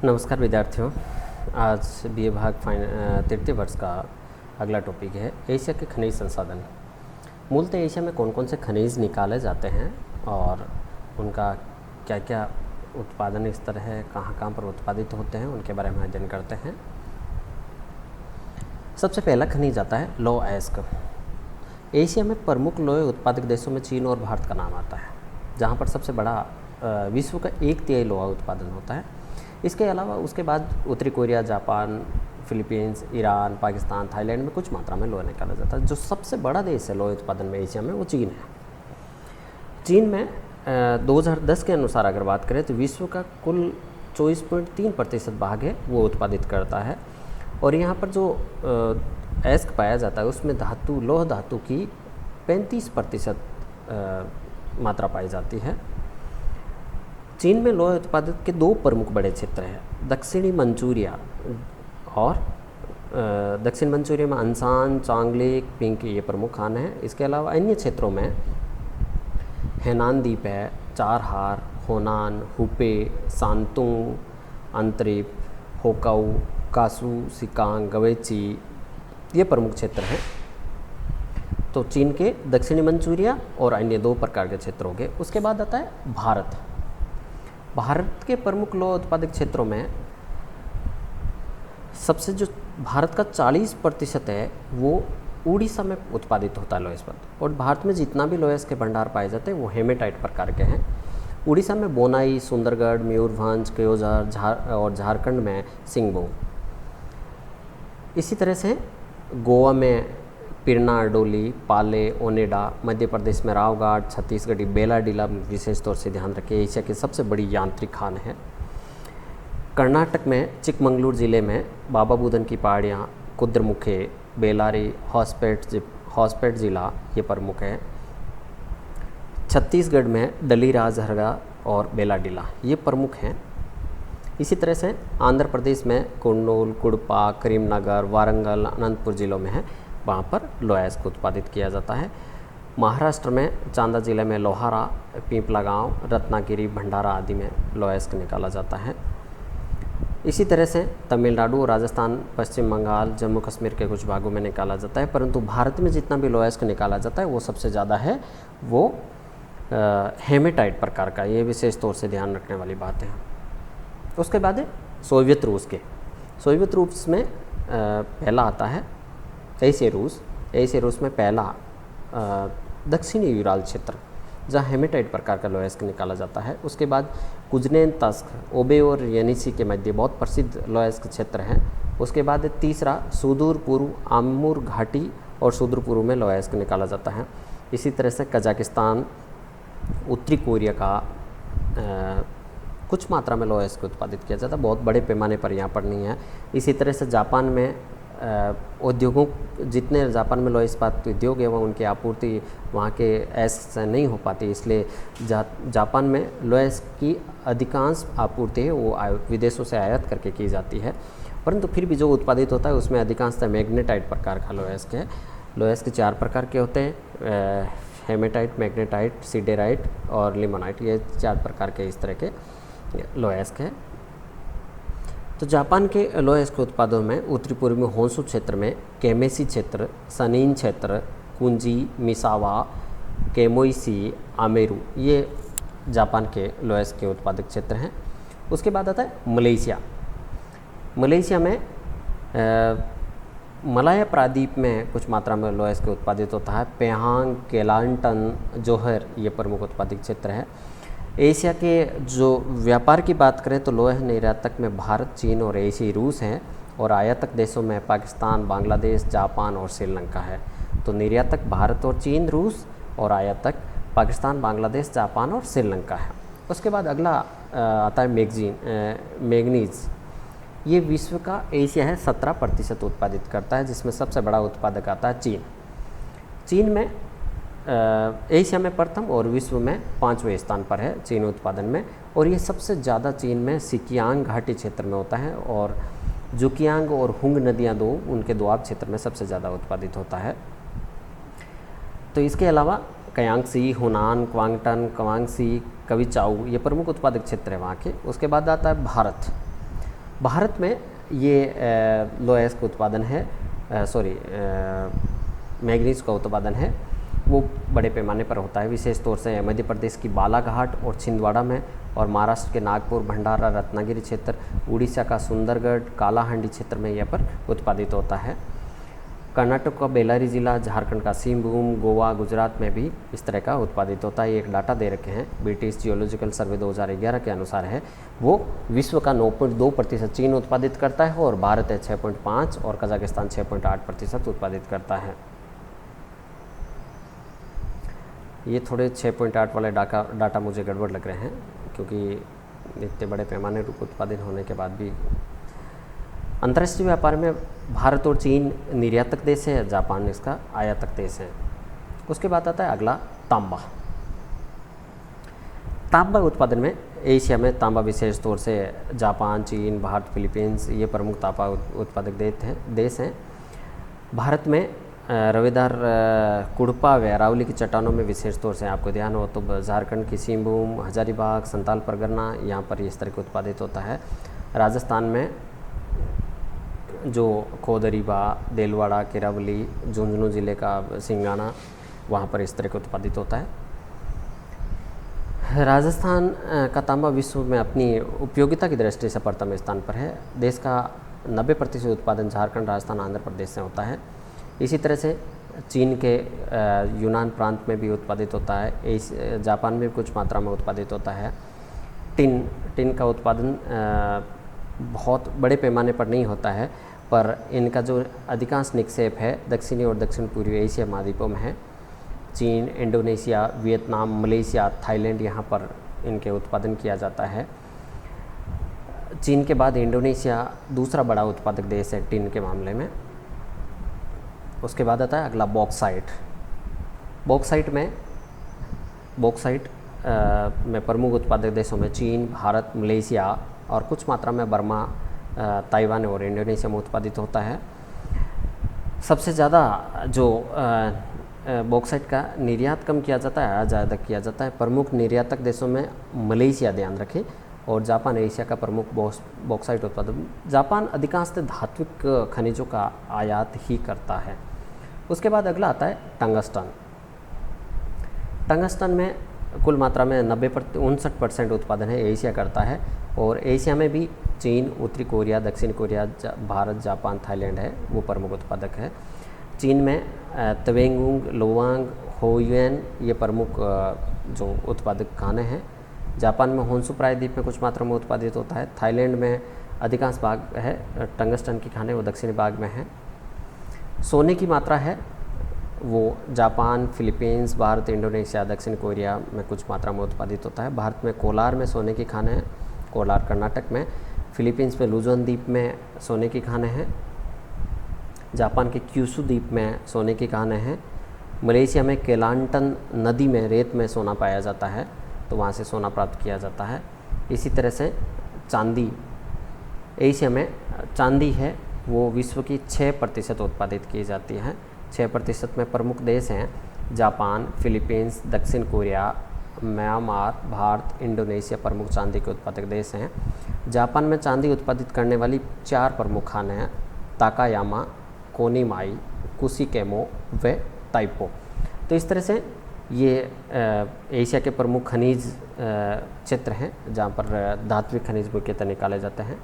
नमस्कार विद्यार्थियों। आज BA भाग तृतीय वर्ष का अगला टॉपिक है एशिया के खनिज संसाधन। मूलतः एशिया में कौन कौन से खनिज निकाले जाते हैं और उनका क्या क्या उत्पादन स्तर है, कहाँ कहाँ पर उत्पादित होते हैं, उनके बारे में अध्ययन करते हैं। सबसे पहला खनिज आता है लौह अयस्क। एशिया में प्रमुख लौह उत्पादक देशों में चीन और भारत का नाम आता है, जहाँ पर सबसे बड़ा विश्व का 1/3 लौह उत्पादन होता है। इसके अलावा उसके बाद उत्तरी Korea, Japan, Philippines, Iran, Pakistan, Thailand में कुछ मात्रा में लोहा निकाला जाता है। जो सबसे बड़ा देश है लोहा उत्पादन में एशिया में, वो चीन है। चीन में 2010 के अनुसार अगर बात करें तो विश्व का कुल 24.3% भाग है वो उत्पादित करता है। और यहाँ पर जो अयस्क पाया जाता है उसमें लौह धातु की 35% मात्रा पाई जाती है। चीन में लौह उत्पादन के 2 प्रमुख बड़े क्षेत्र हैं, दक्षिणी मंचूरिया और दक्षिण मंचूरिया में अंसान, चांगलेक, पिंकी ये प्रमुख खान हैं। इसके अलावा अन्य क्षेत्रों में हेनान द्वीप है, चारहार, होनान, हुपे, सांतुंग, अंतरिप, होकाऊ, कासू, सिकांग, गवेची ये प्रमुख क्षेत्र हैं। तो चीन के दक्षिणी मंचूरिया और अन्य 2 प्रकार के क्षेत्र हो गए। उसके बाद आता है भारत। भारत के प्रमुख लौह उत्पादक क्षेत्रों में सबसे जो भारत का 40% है वो उड़ीसा में उत्पादित होता है लौह इस्पात। और भारत में जितना भी लौह के भंडार पाए जाते हैं वो हेमेटाइट प्रकार के हैं। उड़ीसा में बोनाई, सुंदरगढ़, मयूरभंज, केयोझर और झारखंड में सिंगभूम। इसी तरह से गोवा में पिरना, अरडोली, पाले, ओनेडा, मध्य प्रदेश में रावघाट, छत्तीसगढ़ी बेलाडीला विशेष तौर से ध्यान रखें, एशिया की सबसे बड़ी यांत्रिक खान है। कर्नाटक में चिकमंगलूर जिले में बाबा बुदन की पहाड़ियाँ, कुद्रमुखे, बेलारी, हॉस्पेट जिला ये प्रमुख है। छत्तीसगढ़ में डलीराजहरगा और बेलाडीला ये प्रमुख हैं। इसी तरह से आंध्र प्रदेश में कुर्नूल, कुड़पा, करीमनगर, वारंगल, अनंतपुर जिलों में है, वहाँ पर लोहा अयस्क उत्पादित किया जाता है। महाराष्ट्र में चांदा जिले में लोहारा, पीपला गांव, रत्नागिरी, भंडारा आदि में लोहा अयस्क निकाला जाता है। इसी तरह से तमिलनाडु, राजस्थान, पश्चिम बंगाल, जम्मू कश्मीर के कुछ भागों में निकाला जाता है। परंतु भारत में जितना भी लोहा अयस्क निकाला जाता है वो सबसे ज़्यादा है वो हेमेटाइट प्रकार का। ये विशेष तौर से ध्यान रखने वाली बात है। उसके बाद है सोवियत रूस में पहला आता है एशिया रूस में पहला दक्षिणी यूराल क्षेत्र, जहाँ हेमेटाइट प्रकार का लोहा अयस्क निकाला जाता है। उसके बाद कुजनेनतस्क, ओबे और येनिसी के मध्य बहुत प्रसिद्ध लोहा अयस्क क्षेत्र हैं। उसके बाद तीसरा सुदूर पूर्व, आमूर घाटी और सुदूर पूर्व में लोहा अयस्क निकाला जाता है। इसी तरह से कजाकिस्तान, उत्तरी कोरिया का कुछ मात्रा में लोहा अयस्क उत्पादित किया जाता है, बहुत बड़े पैमाने पर यहाँ पर नहीं है। इसी तरह से जापान में उद्योगों जितने जापान में लोहा इस्पात उद्योग है वहाँ उनकी आपूर्ति वहाँ के अयस्क से नहीं हो पाती, इसलिए जापान में लोहा अयस्क की अधिकांश आपूर्ति है वो विदेशों से आयात करके की जाती है। परंतु फिर भी जो उत्पादित होता है उसमें अधिकांशतः मैग्नेटाइट प्रकार का लोहा अयस्क है। लोहा अयस्क 4 प्रकार के होते हैं, हेमेटाइट, मैग्नेटाइट, सिडेराइट और लिमोनाइट, ये 4 प्रकार के इस तरह के लोहा अयस्क है। तो जापान के लोहा अयस्क उत्पादों में उत्तरी पूर्व में होन्शु क्षेत्र में केमेसी क्षेत्र, सनीन क्षेत्र, कुंजी, मिसावा, केमोइसी, आमेरू ये जापान के लोहा अयस्क के उत्पादक क्षेत्र हैं। उसके बाद आता है मलेशिया में मलाया प्रायद्वीप में कुछ मात्रा में लोहा अयस्क उत्पादित होता है। पेहांग, केलांटन, जोहर ये प्रमुख उत्पादक क्षेत्र है। एशिया के जो व्यापार की बात करें तो लोहा निर्यातक में भारत, चीन और एशियाई रूस हैं, और आयातक देशों में पाकिस्तान, बांग्लादेश, जापान और श्रीलंका है। तो निर्यातक भारत और चीन, रूस, और आयातक पाकिस्तान, बांग्लादेश, जापान और श्रीलंका है। उसके बाद अगला आता है मैग्नीज। ये विश्व का एशिया है 17% उत्पादित करता है, जिसमें सबसे बड़ा उत्पादक आता है चीन में एशिया में प्रथम और विश्व में 5वें स्थान पर है चीन उत्पादन में। और ये सबसे ज़्यादा चीन में सिकियांग घाटी क्षेत्र में होता है, और जुकियांग और हुंग नदियाँ उनके दोआब क्षेत्र में सबसे ज़्यादा उत्पादित होता है। तो इसके अलावा कयांगसी, हुनान, क्वांगटन, कवांगसी, कविचाऊ ये प्रमुख उत्पादक क्षेत्र है वहाँ के। उसके बाद आता है भारत। भारत में ये लोएस का उत्पादन है, मैंगनीज का उत्पादन है वो बड़े पैमाने पर होता है, विशेष तौर से मध्य प्रदेश की बालाघाट और छिंदवाड़ा में, और महाराष्ट्र के नागपुर, भंडारा, रत्नागिरी क्षेत्र, उड़ीसा का सुंदरगढ़, कालाहांडी क्षेत्र में यह पर उत्पादित होता है। कर्नाटक का बेल्लारी जिला, झारखंड का सिंहभूम, गोवा, गुजरात में भी इस तरह का उत्पादित होता है। एक डाटा दे रखे हैं, ब्रिटिश जियोलॉजिकल सर्वे 2011 के अनुसार है, वो विश्व का 9.2% चीन उत्पादित करता है और भारत है 6.5 और कजाकिस्तान 6.8% उत्पादित करता है। ये थोड़े 6.8 वाले डाटा मुझे गड़बड़ लग रहे हैं, क्योंकि इतने बड़े पैमाने पर उत्पादन होने के बाद भी। अंतर्राष्ट्रीय व्यापार में भारत और चीन निर्यातक देश है, जापान इसका आयातक देश है। उसके बाद आता है अगला तांबा। तांबा उत्पादन में एशिया में तांबा विशेष तौर से जापान, चीन, भारत, फिलीपींस ये प्रमुख तांबा उत्पादक देश हैं। भारत में रवेदार कुड़पा व अरावली की चट्टानों में विशेष तौर से आपको ध्यान हो तो झारखंड की सिंहभूम, हजारीबाग, संताल परगना यहाँ पर इस तरह के उत्पादित होता है। राजस्थान में जो खोदरीबा, देलवाड़ा, केरावली, झुंझुनू ज़िले का सिंगाना, वहाँ पर इस तरह के उत्पादित होता है। राजस्थान का तांबा विश्व में अपनी उपयोगिता की दृष्टि से प्रथम स्थान पर है। देश का 90% उत्पादन झारखंड, राजस्थान, आंध्र प्रदेश से होता है। इसी तरह से चीन के यूनान प्रांत में भी उत्पादित होता है, जापान में भी कुछ मात्रा में उत्पादित होता है। टिन का उत्पादन बहुत बड़े पैमाने पर नहीं होता है, पर इनका जो अधिकांश निक्षेप है दक्षिणी और दक्षिण पूर्वी एशिया महाद्वीपों में है। चीन, इंडोनेशिया, वियतनाम, मलेशिया, थाईलैंड यहाँ पर इनके उत्पादन किया जाता है। चीन के बाद इंडोनेशिया दूसरा बड़ा उत्पादक देश है टिन के मामले में। उसके बाद आता है अगला बॉक्साइट। बॉक्साइट में प्रमुख उत्पादक देशों में चीन, भारत, मलेशिया और कुछ मात्रा में बर्मा, ताइवान और इंडोनेशिया में उत्पादित होता है। सबसे ज़्यादा जो बॉक्साइट का निर्यात कम किया जाता है, ज़्यादा किया जाता है। प्रमुख निर्यातक देशों में मलेशिया ध्यान रखें, और जापान एशिया का प्रमुख बॉक्साइट उत्पादन। जापान अधिकांश धात्विक खनिजों का आयात ही करता है। उसके बाद अगला आता है टंगस्टन। टंगस्टन में कुल मात्रा में 59% उत्पादन है एशिया करता है, और एशिया में भी चीन, उत्तरी कोरिया, दक्षिण कोरिया, भारत, जापान, थाईलैंड है वो प्रमुख उत्पादक है। चीन में तवेंगुंग, लोवांग, होयुएन ये प्रमुख जो उत्पादक खाने हैं। जापान में होन्सु प्रायद्वीप में कुछ मात्रा में उत्पादित होता है। थाईलैंड में अधिकांश भाग है टंगस्टन की खाने, वो दक्षिणी भाग में है। सोने की मात्रा है वो जापान, फिलीपींस, भारत, इंडोनेशिया, दक्षिण कोरिया में कुछ मात्रा में उत्पादित होता है। भारत में कोलार में सोने की खाने हैं, कोलार कर्नाटक में। फिलीपींस में लुजोन द्वीप में सोने की खाने हैं। जापान के क्यूशू द्वीप में सोने की खाने हैं। मलेशिया में केलांटन नदी में रेत में सोना पाया जाता है, तो वहाँ से सोना प्राप्त किया जाता है। इसी तरह से चांदी, एशिया में चांदी है वो विश्व की 6% उत्पादित की जाती है। 6% में प्रमुख देश हैं जापान, फिलीपींस, दक्षिण कोरिया, म्यांमार, भारत, इंडोनेशिया प्रमुख चांदी के उत्पादक देश हैं। जापान में चांदी उत्पादित करने वाली 4 प्रमुख खाने हैं, ताकायामा, कोनिमाई, कुशिकेमो व ताइपो। तो इस तरह से ये एशिया के प्रमुख खनिज क्षेत्र हैं जहाँ पर धात्विक खनिज मुख्यतः निकाले जाते हैं।